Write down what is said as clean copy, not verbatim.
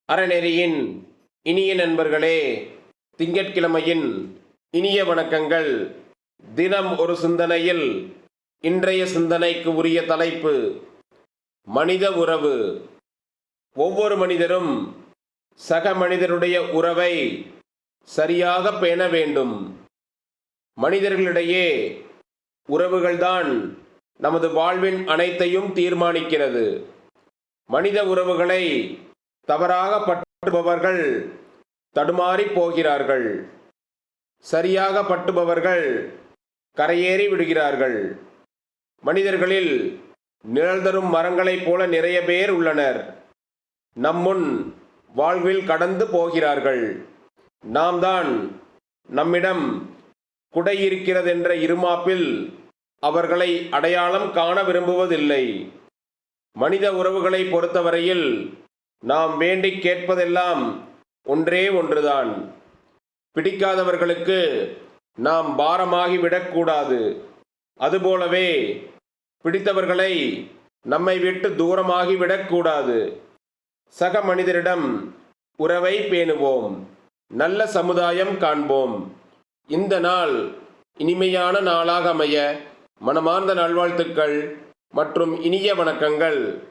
அறநெறியின் இனிய நண்பர்களே, திங்கட்கிழமையின் இனிய வணக்கங்கள். தினம் ஒரு சிந்தனையில் இன்றைய சிந்தனைக்கு உரிய தலைப்பு மனித உறவு. ஒவ்வொரு மனிதரும் சக மனிதருடைய உறவை சரியாக பேண வேண்டும். மனிதர்களிடையே உறவுகள்தான் நமது வாழ்வின் அனைத்தையும் தீர்மானிக்கிறது. மனித உறவுகளை தவறாக பற்றுபவர்கள் தடுமாறி போகிறார்கள். சரியாக பட்டுபவர்கள் கரையேறி விடுகிறார்கள். மனிதர்களில் நிழல் தரும் மரங்களைப் போல நிறைய பேர் உள்ளனர். நம்முன் வாழ்வில் கடந்து போகிறார்கள். நாம் தான் நம்மிடம் குடை இருக்கிறதென்ற இருமாப்பில் அவர்களை அடையாளம் காண விரும்புவதில்லை. மனித உறவுகளை பொறுத்தவரையில் நாம் வேண்டி கேட்பதெல்லாம் ஒன்றே ஒன்றுதான். பிடிக்காதவர்களுக்கு நாம் பாரமாகி விடக்கூடாது. அதுபோலவே பிடித்தவர்களை நம்மை விட்டு தூரமாகி விடக்கூடாது. சக மனிதரிடம் உறவை பேணுவோம். நல்ல சமுதாயம் காண்போம். இந்த நாள் இனிமையான நாளாக அமைய மனமார்ந்த நல்வாழ்த்துக்கள் மற்றும் இனிய வணக்கங்கள்.